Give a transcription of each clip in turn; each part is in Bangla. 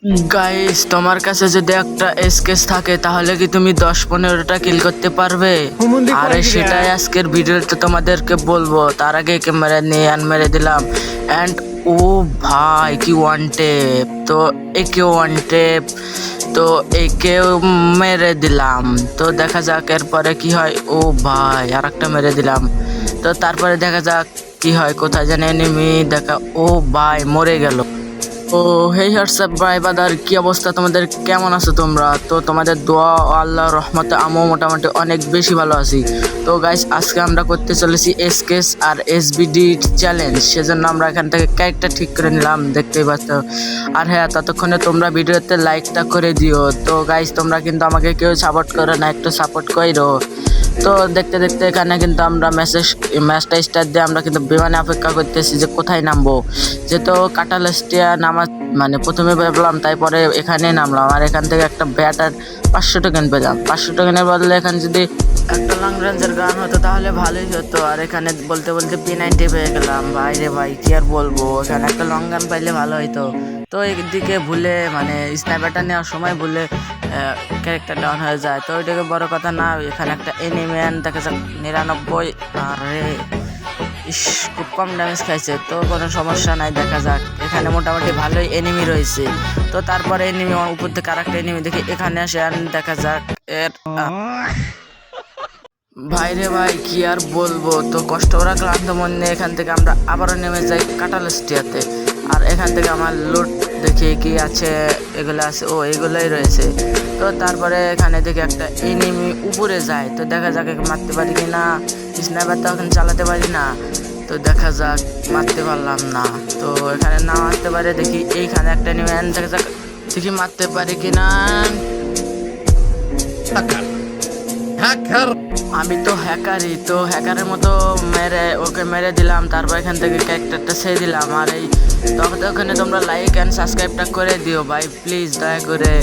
গাইস, তোমার কাছে যদি একটা স্কেচ থাকে তাহলে কি তুমি 10-15টা কিল করতে পারবে? আরে সেটাই আজকের ভিডিওতে তোমাদেরকে বলবো। তার আগে ক্যামেরা নিয়ে মেরে দিলাম অ্যান্ড ও ভাই কি ওয়ান টেপ। তো একে ওয়ান টেপ, তো একেও মেরে দিলাম। তো দেখা যাক এরপরে কি হয়। ও ভাই আর একটা মেরে দিলাম। তো তারপরে দেখা যাক কি হয়। কোথায় জানি এনিমি দেখা। ও ভাই মরে গেল। ও হেই হোয়াটসঅ্যাপ ভাই বাদার, কি অবস্থা তোমাদের? কেমন আছো তোমরা? তো তোমাদের দোয়া ও আল্লাহর রহমতে আমিও মোটামুটি অনেক বেশি ভালো আছি। তো গাইস, আজকে আমরা করতে চলেছি এসকেস আর এসবিডি চ্যালেঞ্জ। সেজন্য আমরা এখান থেকে ক্যারেক্টার ঠিক করে নিলাম, দেখতেই পাচ্ছ। আর হ্যাঁ, ততক্ষণে তোমরা ভিডিওতে লাইকটা করে দিও। তো গাইস, তোমরা কিন্তু আমাকে কেউ সাপোর্ট করো না, একটু সাপোর্ট করো। তো দেখতে দেখতে এখানে কিন্তু আমরা ম্যাচটা স্টার্ট দিয়ে আমরা কিন্তু বিমানে অপেক্ষা করতেছি যে কোথায় নামবো। যেহেতু কাটালেস্টিয়া নামা মানে প্রথমে ভাবলাম, তারপরে এখানে নামলাম। আর এখান থেকে একটা ব্যাট আর 500 টোকেন পেলাম। 500 টোকেনের বদলে এখানে যদি একটা লং রেঞ্জের গান হতো তাহলে ভালোই হতো। আর এখানে বলতে বলতে P90 পেয়ে গেলাম। ভাই রে ভাই, কি আর বলবো, এখানে একটা লং গান পাইলে ভালো হইতো। তো একদিকে ভুলে মানে স্নাইপারটা নেওয়ার সময় ভুলে ক্যারেক্টার ডাউন হয়ে যায়। তো ওইটাকে বড় কথা না। এখানে একটা এনিম্যান দেখা যাক 99। আরে ইস, খুব কম ড্যামেজ খাইছে। তো কোনো সমস্যা নাই, দেখা যাক। এখানে মোটামুটি ভালোই এনিমি রয়েছে। তো তারপরে এনিমি উপর থেকে আরেকটা এনিমি দেখি এখানে আসে। আর দেখা যাক এর ভাই রে ভাই, কি আর বলবো। তো কষ্ট করা ক্লান্ত মন নিয়ে এখান থেকে আমরা আবারও নেমে যাই কাটালেস্টিয়াতে। আর এখান থেকে আমার লুট দেখি কি আছে। এগুলো আছে, ও এগুলোই রয়েছে। তো তারপরে এখানে দেখি একটা এনিমি উপরে যায়। তো দেখা যাক একে মারতে পারি কি না। স্নাইপার তো এখন চালাতে পারি না। তো দেখা যাক, মারতে পারলাম না। তো এখানে না মারতে পারে দেখি এইখানে একটা এনিমি। দেখা যাক দেখি মারতে পারি কি না। আমি তো হ্যাকারই। তো হ্যাকারের মতো ওকে মেরে দিলাম। তারপর এখান থেকে ক্যারেক্টারটা ছেড়ে দিলাম। আর এই ওখানে তোমরা লাইক অ্যান্ড সাবস্ক্রাইবটা করে দিও ভাই, প্লিজ দয়া করে,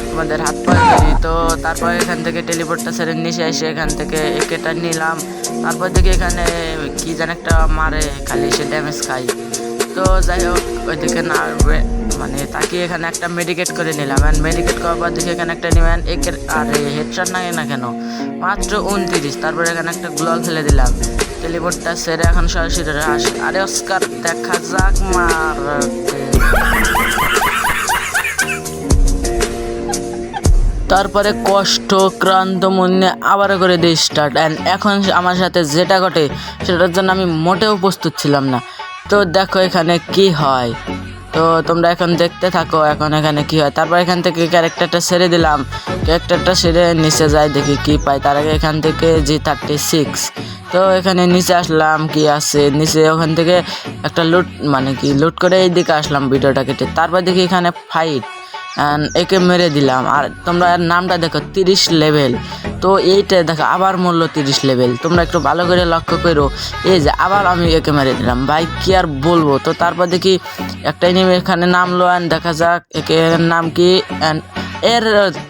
তোমাদের হাত পায়ে ধরি। তো তারপর এখান থেকে টেলিপোর্টটা ছেড়ে নিচে এসে এখান থেকে একেটা নিলাম। তারপর দেখি এখানে কি যেন একটা মারে, খালি সে ড্যামেজ খাই। তো যাই হোক, ওইদিকে না মানে তাকে এখানে একটা মেডিকেট করে নিলাম। অ্যান্ড মেডিকেট করার পর দেখি এখানে একটা নিবেন একের। আরে হেডশট না কেন, মাত্র 29। তারপরে এখানে একটা গ্লোয়াল ফেলে দিলাম। টেলিপোর্টটা সেরে এখন সরাসরি আসে। আরে অস্কার, দেখা যাক মারতে। তারপরে কষ্ট ক্রান্ত মনে আবার করে দিই স্টার্ট। অ্যান্ড এখন আমার সাথে যেটা ঘটে সেটার জন্য আমি মোটেও প্রস্তুত ছিলাম না। তো দেখো এখানে কি হয়। তো তোমরা এখন দেখতে থাকো এখন এখানে কি হয়। তারপর এখান থেকে ক্যারেক্টারটা ছেড়ে দিলাম। ক্যারেক্টারটা ছেড়ে নিচে যাই, দেখি কি পাই। তার আগে এখান থেকে G36। তো এখানে নিচে আসলাম, কি আছে নিচে। ওখান থেকে একটা লুট মানে কি লুট করে এই দিকে আসলাম ভিডিওটা কেটে। তারপর দেখি এখানে ফাইট, একে মেরে দিলাম। আর তোমরা এর নামটা দেখো 30 লেভেল। তো এইটা দেখো আবার মূল্য 30 লেভেল। তোমরা একটু ভালো করে লক্ষ্য করো। এই যে আবার আমি একে মেরে দিলাম। ভাই কি আর বলবো। তো তারপর দেখি একটা এনিমি এখানে নামলো। অ্যান্ড দেখা যাক এর নাম কি। অ্যান্ড এর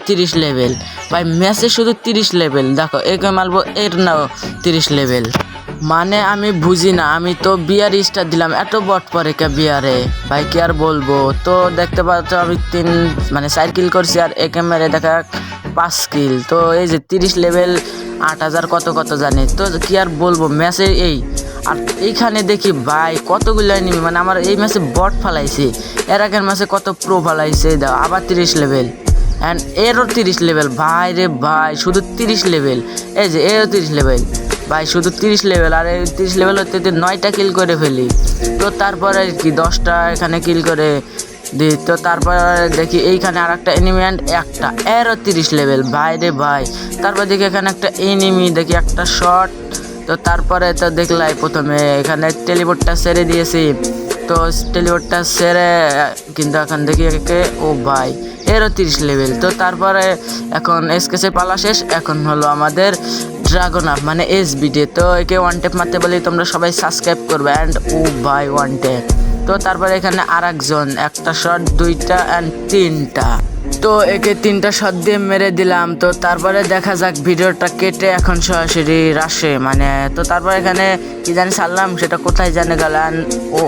30 লেভেল। ভাই ম্যাচে শুধু 30 লেভেল। দেখো একে মারবো, এর নাও 30 লেভেল। মানে আমি বুঝি না, আমি তো বিয়ার স্টার দিলাম, এত বট পরে কে বিয়ারে। ভাই কি আর বলবো। তো দেখতে পাচ্ছ আমি 4 কিল করছি। আর একে মেরে দেখা 5 কিল। তো এই যে 30 লেভেল, 8000 কত কত জানি। তো কি আর বলবো ম্যাচে এই। আর এইখানে দেখি ভাই কতগুলো এনিমি, মানে আমার এই ম্যাচে বট ফালাইছে। এর আগের ম্যাচে কত প্রো ফালাইছে। দাও আবার 30 লেভেল। অ্যান্ড এরও 30 লেভেল। ভাই রে ভাই, শুধু 30 লেভেল। এই যে এরও 30 লেভেল। ভাই শুধু 30 লেভেল। আর এই 30 লেভেল হতে 9টা কিল করে ফেলি। তো তারপরে কি 10টা এখানে কিল করে দিই। তো তারপরে দেখি এইখানে আর একটা এনিমি অ্যান্ড একটা এরও 30 লেভেল। ভাই রে ভাই। তারপর দেখি এখানে একটা এনিমি, দেখি একটা শট। তো তারপরে তো দেখলাই প্রথমে এখানে টেলিপোর্টটা ছেড়ে দিয়েছি। তো টেলিপোর্টটা ছেড়ে কিন্তু এখন দেখি একে, ও ভাই এরও 30 লেভেল। তো তারপরে এখন এসকেসে পালা শেষ। এখন হলো আমাদের ড্রাগন আপ মানে এসবিডি। তো একে ওয়ান টেপ মারতে বলি, তোমরা সবাই সাবস্ক্রাইব করবে। অ্যান্ড ও ভাই ওয়ান টেপ। তো তারপরে এখানে আর একজন, একটা শট, 2টা অ্যান্ড 3টা। তো একে 3টা শট দিয়ে মেরে দিলাম। তো তারপরে দেখা যাক ভিডিওটা কেটে এখন সরাসরি রাশে মানে তো তারপর এখানে কি জানি ছাড়লাম সেটা কোথায় জানে গেলেন। ও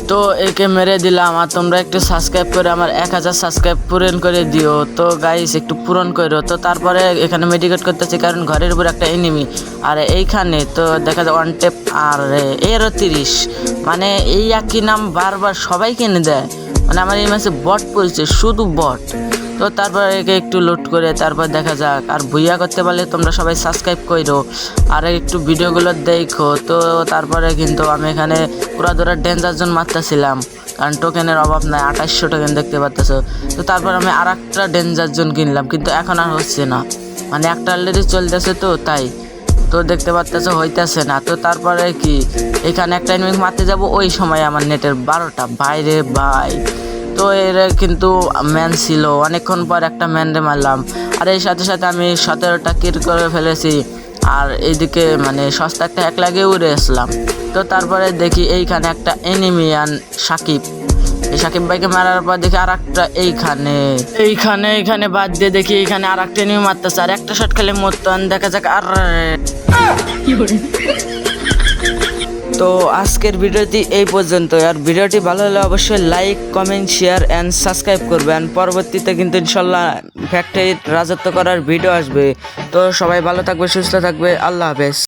তো একে মেরে দিলাম। আর তোমরা একটু সাবস্ক্রাইব করে আমার 1000 সাবস্ক্রাইব পূরণ করে দিও। তো গাইস একটু পূরণ করো। তো তারপরে এখানে মেডিকেট করতেছি কারণ ঘরের উপর একটা এনিমি। আর এইখানে তো দেখা যায় ওয়ান টেপ আর এরও 30 মানে এই একই নাম বারবার সবাই কিনে দেয়। মানে আমার এই ম্যাচে বট পড়েছে, শুধু বট। তো তারপর একে একটু লোড করে তারপর দেখা যাক। আর ভুইয়া করতে পারলে তোমরা সবাই সাবস্ক্রাইব করো আর একটু ভিডিওগুলো দেখো। তো তারপরে কিন্তু আমি এখানে পুরা ধরে ডেঞ্জার জোন মারতেছিলাম কারণ টোকেনের অভাব নাই, 2800 টোকেন দেখতে পাচ্তেছো। তো তারপর আমি আর একটা ডেঞ্জার জোন কিনলাম কিন্তু এখন আর হচ্ছে না, মানে একটা অলরেডি চলতেছে তো তাই। তো দেখতে পাচ্তেছো হইতেছে না। তো তারপরে কি এখানে একটা এনিমি মারতে যাব, ওই সময় আমার নেটের 12টা বাইরে ভাই। তো এর কিন্তু ম্যান ছিল, অনেকক্ষণ পর একটা ম্যানরে মারলাম। আর এই সাথে সাথে আমি 17টা কিল করে ফেলেছি। আর এইদিকে মানে সস্তা একটা এক লাগে উড়ে আসলাম। তো তারপরে দেখি এইখানে একটা এনিমি অ্যান্ড সাকিব, এই সাকিব ভাইকে মারার পর দেখি আর একটা এইখানে বাদ দিয়ে দেখি এইখানে আর একটা এনিমি মারতেছে। আর একটা শট খেলে মরতাম, দেখা যাক। আর তো আজকের ভিডিওটি এই পর্যন্ত। আর ভিডিওটি ভালো হলে অবশ্যই like comment share and subscribe করবেন। পরবর্তীতে কিন্তু ইনশাল্লাহ ফ্যাক্টরি রাজত্ব করার ভিডিও আসবে। তো সবাই ভালো থাকবে, সুস্থ থাকবে, আল্লাহ হাফেজ।